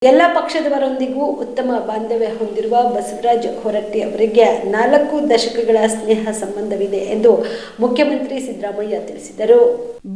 ಎಲ್ಲ ಪಕ್ಷದವರೊಂದಿಗೂ ಉತ್ತಮ ಬಾಂಧವ್ಯ ಹೊಂದಿರುವ ಬಸವರಾಜ ಹೊರಟ್ಟಿ ಅವರಿಗೆ 4 ದಶಕಗಳ ಸ್ನೇಹ ಸಂಬಂಧವಿದೆ ಎಂದು ಮುಖ್ಯಮಂತ್ರಿ ಸಿದ್ದರಾಮಯ್ಯ ತಿಳಿಸಿದರು.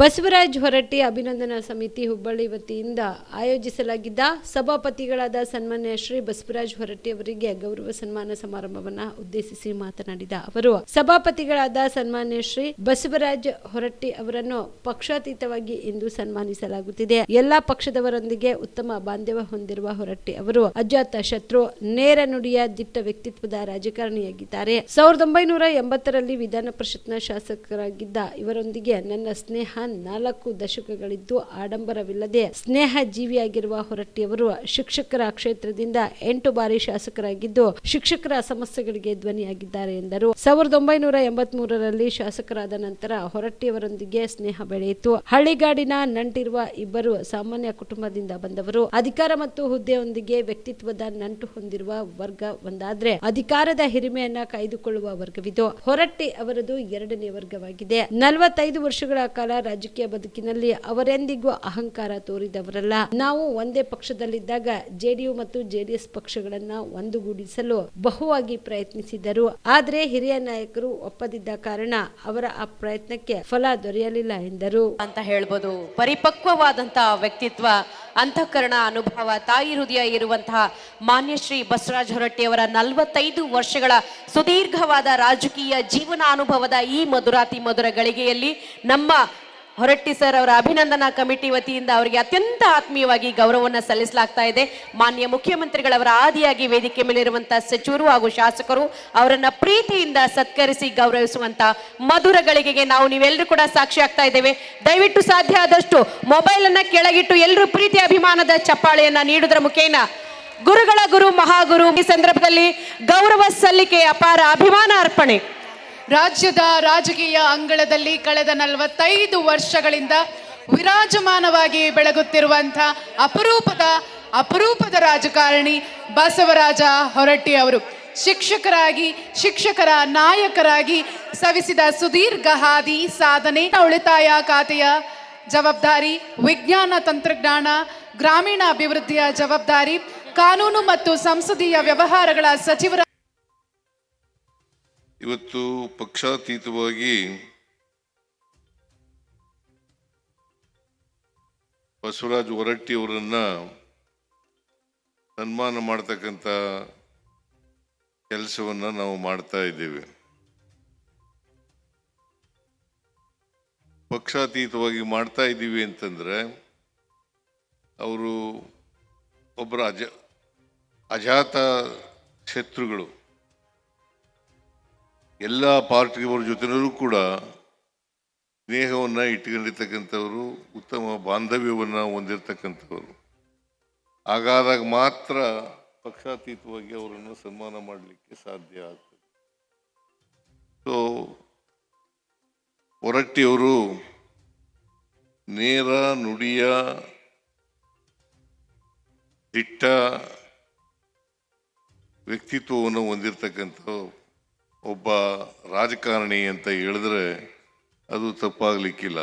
ಬಸವರಾಜ ಹೊರಟ್ಟಿ ಅಭಿನಂದನಾ ಸಮಿತಿ ಹುಬ್ಬಳ್ಳಿ ವತಿಯಿಂದ ಆಯೋಜಿಸಲಾಗಿದ್ದ ಸಭಾಪತಿಗಳಾದ ಸನ್ಮಾನ್ಯ ಶ್ರೀ ಬಸವರಾಜ ಹೊರಟ್ಟಿ ಅವರಿಗೆ ಗೌರವ ಸನ್ಮಾನ ಸಮಾರಂಭವನ್ನು ಉದ್ದೇಶಿಸಿ ಮಾತನಾಡಿದ ಅವರು, ಸಭಾಪತಿಗಳಾದ ಸನ್ಮಾನ್ಯ ಶ್ರೀ ಬಸವರಾಜ ಹೊರಟ್ಟಿ ಅವರನ್ನು ಪಕ್ಷಾತೀತವಾಗಿ ಇಂದು ಸನ್ಮಾನಿಸಲಾಗುತ್ತಿದೆ. ಎಲ್ಲಾ ಪಕ್ಷದವರೊಂದಿಗೆ ಉತ್ತಮ ಬಾಂಧವ್ಯ ಹೊಂದಿರುವ ಹೊರಟ್ಟಿ ಅವರು ಅಜಾತ ಶತ್ರು, ನೇರ ನುಡಿಯ ದಿಟ್ಟ ವ್ಯಕ್ತಿತ್ವದ ರಾಜಕಾರಣಿಯಾಗಿದ್ದಾರೆ. 1980ರಲ್ಲಿ ವಿಧಾನ ಪರಿಷತ್ನ ಶಾಸಕರಾಗಿದ್ದ ಇವರೊಂದಿಗೆ ನನ್ನ ಸ್ನೇಹ 4 ದಶಕಗಳಿದ್ದು ಆಡಂಬರವಿಲ್ಲದೆ ಸ್ನೇಹ ಜೀವಿಯಾಗಿರುವ ಹೊರಟ್ಟಿಯವರು ಶಿಕ್ಷಕರ ಕ್ಷೇತ್ರದಿಂದ 8 ಬಾರಿ ಶಾಸಕರಾಗಿದ್ದು ಶಿಕ್ಷಕರ ಸಮಸ್ಯೆಗಳಿಗೆ ಧ್ವನಿಯಾಗಿದ್ದಾರೆ ಎಂದರು. 1983ರಲ್ಲಿ ಶಾಸಕರಾದ ನಂತರ ಹೊರಟ್ಟಿಯವರೊಂದಿಗೆ ಸ್ನೇಹ ಬೆಳೆಯಿತು. ಹಳ್ಳಿಗಾಡಿನ ನಂಟಿರುವ ಇಬ್ಬರು ಸಾಮಾನ್ಯ ಕುಟುಂಬದಿಂದ ಬಂದವರು. ಅಧಿಕಾರ ಮತ್ತು ಹುದ್ದೆಯೊಂದಿಗೆ ವ್ಯಕ್ತಿತ್ವದ ನಂಟು ಹೊಂದಿರುವ ವರ್ಗ ಒಂದಾದ್ರೆ ಅಧಿಕಾರದ ಹಿರಿಮೆಯನ್ನ ಕಾಯ್ದುಕೊಳ್ಳುವ ವರ್ಗವಿದು. ಹೊರಟ್ಟಿ ಅವರದು 2ನೇ ವರ್ಗವಾಗಿದೆ. 45 ವರ್ಷಗಳ ಕಾಲ ರಾಜಕೀಯ ಬದುಕಿನಲ್ಲಿ ಅವರೆಂದಿಗೂ ಅಹಂಕಾರ ತೋರಿದವರಲ್ಲ. ನಾವು ಒಂದೇ ಪಕ್ಷದಲ್ಲಿದ್ದಾಗ ಜೆಡಿಯು ಮತ್ತು ಜೆಡಿಎಸ್ ಪಕ್ಷಗಳನ್ನ ಒಂದುಗೂಡಿಸಲು ಬಹುವಾಗಿ ಪ್ರಯತ್ನಿಸಿದರು. ಆದರೆ ಹಿರಿಯ ನಾಯಕರು ಒಪ್ಪದಿದ್ದ ಕಾರಣ ಅವರ ಆ ಪ್ರಯತ್ನಕ್ಕೆ ಫಲ ದೊರೆಯಲಿಲ್ಲ ಎಂದರು. ಅಂತ ಹೇಳ್ಬೋದು. ಪರಿಪಕ್ವವಾದಂತಹ ವ್ಯಕ್ತಿತ್ವ, ಅಂತಃಕರಣ, ಅನುಭವ, ತಾಯಿ ಹೃದಯ ಇರುವಂತಹ ಮಾನ್ಯ ಶ್ರೀ ಬಸವರಾಜ ಹೊರಟ್ಟಿ ಅವರ 45 ವರ್ಷಗಳ ಸುದೀರ್ಘವಾದ ರಾಜಕೀಯ ಜೀವನ ಅನುಭವದ ಈ ಮಧುರಾತಿ ಮಧುರ ಗಳಿಗೆಯಲ್ಲಿ ನಮ್ಮ ಹೊರಟ್ಟಿ ಸರ್ ಅವರ ಅಭಿನಂದನಾ ಕಮಿಟಿ ವತಿಯಿಂದ ಅವರಿಗೆ ಅತ್ಯಂತ ಆತ್ಮೀಯವಾಗಿ ಗೌರವವನ್ನು ಸಲ್ಲಿಸಲಾಗ್ತಾ ಇದೆ. ಮಾನ್ಯ ಮುಖ್ಯಮಂತ್ರಿಗಳವರ ಆದಿಯಾಗಿ ವೇದಿಕೆ ಮೇಲಿರುವಂತಹ ಸಚಿವರು ಹಾಗೂ ಶಾಸಕರು ಅವರನ್ನ ಪ್ರೀತಿಯಿಂದ ಸತ್ಕರಿಸಿ ಗೌರವಿಸುವಂತ ಮಧುರ ಗಳಿಗೆಗೆ ನೀವೆಲ್ಲರೂ ಕೂಡ ಸಾಕ್ಷಿ ಆಗ್ತಾ ಇದ್ದೇವೆ. ದಯವಿಟ್ಟು ಸಾಧ್ಯ ಆದಷ್ಟು ಮೊಬೈಲ್ ಅನ್ನ ಕೆಳಗಿಟ್ಟು ಎಲ್ಲರೂ ಪ್ರೀತಿ ಅಭಿಮಾನದ ಚಪ್ಪಾಳೆಯನ್ನ ನೀಡುವುದರ ಮುಖೇನ ಗುರುಗಳ ಗುರು ಮಹಾಗುರು ಈ ಸಂದರ್ಭದಲ್ಲಿ ಗೌರವ ಸಲ್ಲಿಕೆ, ಅಪಾರ ಅಭಿಮಾನ ಅರ್ಪಣೆ. ರಾಜ್ಯದ ರಾಜಕೀಯ ಅಂಗಳದಲ್ಲಿ ಕಳೆದ 45 ವರ್ಷಗಳಿಂದ ವಿರಾಜಮಾನವಾಗಿ ಬೆಳಗುತ್ತಿರುವಂತಹ ಅಪರೂಪದ ರಾಜಕಾರಣಿ ಬಸವರಾಜ ಹೊರಟ್ಟಿ ಅವರು ಶಿಕ್ಷಕರಾಗಿ, ಶಿಕ್ಷಕರ ನಾಯಕರಾಗಿ ಸವಿಸಿದ ಸುದೀರ್ಘ ಹಾದಿ, ಸಾಧನೆ, ಉಳಿತಾಯ ಖಾತೆಯ ಜವಾಬ್ದಾರಿ, ವಿಜ್ಞಾನ ತಂತ್ರಜ್ಞಾನ, ಗ್ರಾಮೀಣ ಅಭಿವೃದ್ಧಿಯ ಜವಾಬ್ದಾರಿ, ಕಾನೂನು ಮತ್ತು ಸಂಸದೀಯ ವ್ಯವಹಾರಗಳ ಸಚಿವರ ಇವತ್ತು ಪಕ್ಷಾತೀತವಾಗಿ ಬಸವರಾಜ ಹೊರಟ್ಟಿ ಅವರನ್ನ ಸನ್ಮಾನ ಮಾಡತಕ್ಕಂಥ ಕೆಲಸವನ್ನ ನಾವು ಮಾಡ್ತಾ ಇದ್ದೇವೆ. ಪಕ್ಷಾತೀತವಾಗಿ ಮಾಡ್ತಾ ಇದ್ದೀವಿ ಅಂತಂದ್ರೆ ಅವರು ಒಬ್ಬರ ಅಜಾತ ಶತ್ರುಗಳು. ಎಲ್ಲ ಪಾರ್ಟಿಯವರ ಜೊತೆನೂ ಕೂಡ ಸ್ನೇಹವನ್ನು ಇಟ್ಕೊಂಡಿರ್ತಕ್ಕಂಥವ್ರು, ಉತ್ತಮ ಬಾಂಧವ್ಯವನ್ನು ಹೊಂದಿರತಕ್ಕಂಥವ್ರು. ಹಾಗಾದಾಗ ಮಾತ್ರ ಪಕ್ಷಾತೀತವಾಗಿ ಅವರನ್ನು ಸನ್ಮಾನ ಮಾಡಲಿಕ್ಕೆ ಸಾಧ್ಯ ಆಗ್ತದೆ. ಸೊ ಹೊರಟ್ಟಿಯವರು ನೇರ ನುಡಿಯ ದಿಟ್ಟ ವ್ಯಕ್ತಿತ್ವವನ್ನು ಹೊಂದಿರತಕ್ಕಂಥ ಒಬ್ಬ ರಾಜಕಾರಣಿ ಅಂತ ಹೇಳಿದ್ರೆ ಅದು ತಪ್ಪಾಗಲಿಕ್ಕಿಲ್ಲ.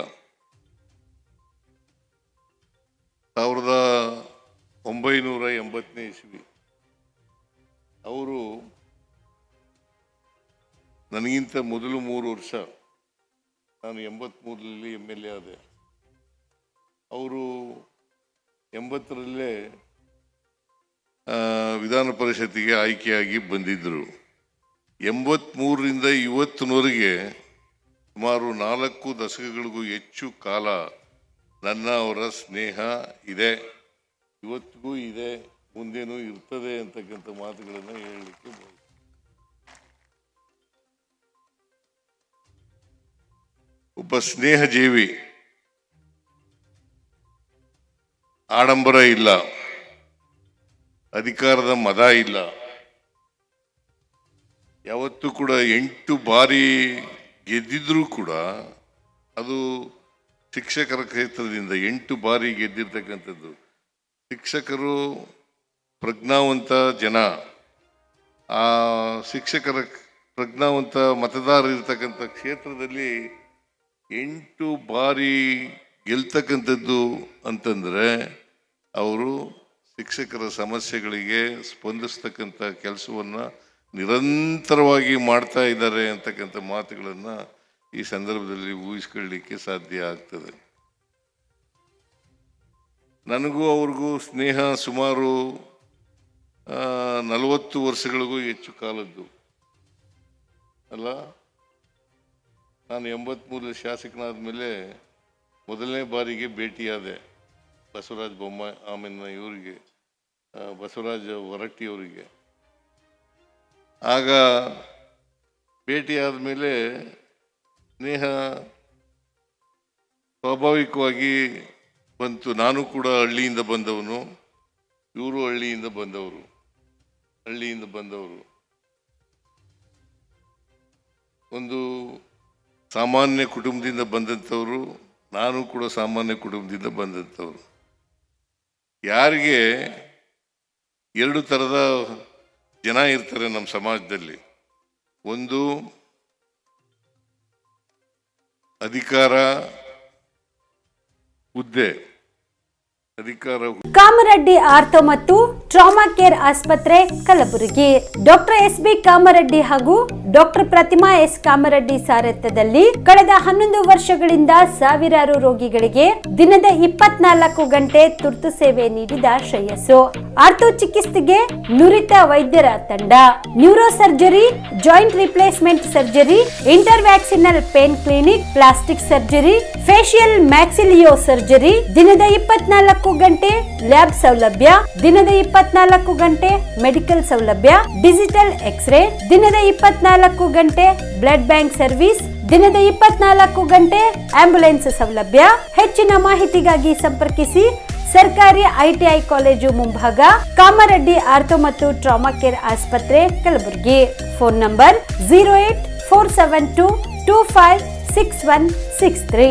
1980ನೇ ಇಸ್ವಿ ಅವರು ನನಗಿಂತ ಮೊದಲು 3 ವರ್ಷ, ನಾನು 83ರಲ್ಲಿ MLA ಆದೆ. ಅವರು 80ರಲ್ಲೇ ವಿಧಾನ ಪರಿಷತ್ತಿಗೆ ಆಯ್ಕೆಯಾಗಿ ಬಂದಿದ್ದರು. 83ರಿಂದ ಇವತ್ತಿನವರೆಗೆ ಸುಮಾರು 4 ದಶಕಗಳಿಗೂ ಹೆಚ್ಚು ಕಾಲ ನನ್ನ ಅವರ ಸ್ನೇಹ ಇದೆ, ಇವತ್ತಿಗೂ ಇದೆ, ಮುಂದೇನೂ ಇರ್ತದೆ ಅಂತಕ್ಕಂಥ ಮಾತುಗಳನ್ನು ಹೇಳಲಿಕ್ಕೆ ಒಬ್ಬ ಸ್ನೇಹ ಜೀವಿ. ಆಡಂಬರ ಇಲ್ಲ, ಅಧಿಕಾರದ ಮದ ಇಲ್ಲ. ಯಾವತ್ತೂ ಕೂಡ 8 ಬಾರಿ ಗೆದ್ದಿದ್ರೂ ಕೂಡ ಅದು ಶಿಕ್ಷಕರ ಕ್ಷೇತ್ರದಿಂದ 8 ಬಾರಿ ಗೆದ್ದಿರ್ತಕ್ಕಂಥದ್ದು. ಶಿಕ್ಷಕರು ಪ್ರಜ್ಞಾವಂತ ಜನ, ಆ ಶಿಕ್ಷಕರ ಪ್ರಜ್ಞಾವಂತ ಮತದಾರರು ಇರ್ತಕ್ಕಂಥ ಕ್ಷೇತ್ರದಲ್ಲಿ 8 ಬಾರಿ ಗೆಲ್ತಕ್ಕಂಥದ್ದು ಅಂತಂದರೆ ಅವರು ಶಿಕ್ಷಕರ ಸಮಸ್ಯೆಗಳಿಗೆ ಸ್ಪಂದಿಸ್ತಕ್ಕಂಥ ಕೆಲಸವನ್ನು ನಿರಂತರವಾಗಿ ಮಾಡ್ತಾ ಇದ್ದಾರೆ ಅಂತಕ್ಕಂಥ ಮಾತುಗಳನ್ನು ಈ ಸಂದರ್ಭದಲ್ಲಿ ಊಹಿಸ್ಕೊಳ್ಳಿಕ್ಕೆ ಸಾಧ್ಯ ಆಗ್ತದೆ. ನನಗೂ ಅವ್ರಿಗೂ ಸ್ನೇಹ ಸುಮಾರು 40 ವರ್ಷಗಳಿಗೂ ಹೆಚ್ಚು ಕಾಲದ್ದು ಅಲ್ಲ. ನಾನು 83 ಶಾಸಕನಾದ ಮೇಲೆ ಮೊದಲನೇ ಬಾರಿಗೆ ಭೇಟಿಯಾದೆ ಬಸವರಾಜ ಬೊಮ್ಮಾಯಿ, ಆಮೇಲೆ ಇವರಿಗೆ ಬಸವರಾಜ ಹೊರಟ್ಟಿಯವರಿಗೆ. ಆಗ ಭೇಟಿಯಾದ ಮೇಲೆ ಸ್ನೇಹ ಸ್ವಾಭಾವಿಕವಾಗಿ ಬಂತು. ನಾನು ಕೂಡ ಹಳ್ಳಿಯಿಂದ ಬಂದವನು, ಇವರು ಹಳ್ಳಿಯಿಂದ ಬಂದವರು. ಒಂದು ಸಾಮಾನ್ಯ ಕುಟುಂಬದಿಂದ ಬಂದಂಥವರು, ನಾನು ಕೂಡ ಸಾಮಾನ್ಯ ಕುಟುಂಬದಿಂದ ಬಂದಂಥವ್ರು. ಯಾರಿಗೆ 2 ಥರದ ಜನ ಇರ್ತಾರೆ ನಮ್ಮ ಸಮಾಜದಲ್ಲಿ. ಒಂದು ಅಧಿಕಾರ ಹುದ್ದೆ. ಕಾಮರೆಡ್ಡಿ ಆರ್ಥೋ ಮತ್ತು ಟ್ರಾಮಾ ಕೇರ್ ಆಸ್ಪತ್ರೆ ಕಲಬುರಗಿ. Doctor S B. ಕಾಮರೆಡ್ಡಿ ಹಾಗೂ ಡಾಕ್ಟರ್ ಪ್ರತಿಮಾ ಎಸ್. ಕಾಮರೆಡ್ಡಿ ಸಾರಥ್ಯದಲ್ಲಿ ಕಳೆದ 11 ವರ್ಷಗಳಿಂದ ಸಾವಿರಾರು ರೋಗಿಗಳಿಗೆ ದಿನದ 24 ಗಂಟೆ ತುರ್ತು ಸೇವೆ ನೀಡಿದ ಶ್ರೇಯಸ್ಸು. ಆರ್ಥೋ ಚಿಕಿತ್ಸೆಗೆ ನುರಿತ ವೈದ್ಯರ ತಂಡ, neuro surgery, joint replacement surgery, interventional pain clinic, plastic surgery, facial maxillo surgery, ದಿನದ 24 ಗಂಟೆ ಲ್ಯಾಬ್ ಸೌಲಭ್ಯ, ದಿನದ 24 ಗಂಟೆ ಮೆಡಿಕಲ್ ಸೌಲಭ್ಯ, ಡಿಜಿಟಲ್ ಎಕ್ಸ್ರೇ, ದಿನದ 24 ಗಂಟೆ ಬ್ಲಡ್ ಬ್ಯಾಂಕ್ ಸರ್ವಿಸ್, ದಿನದ 24 ಗಂಟೆ ಆಂಬ್ಯುಲೆನ್ಸ್ ಸೌಲಭ್ಯ. ಹೆಚ್ಚಿನ ಮಾಹಿತಿಗಾಗಿ ಸಂಪರ್ಕಿಸಿ ಸರ್ಕಾರಿ ಐಟಿಐ ಕಾಲೇಜು ಮುಂಭಾಗ, ಕಾಮರೆಡ್ಡಿ ಆರ್ಥೋ ಮತ್ತು ಟ್ರಾಮಾ ಕೇರ್ ಆಸ್ಪತ್ರೆ ಕಲಬುರಗಿ. Phone number 084722566163.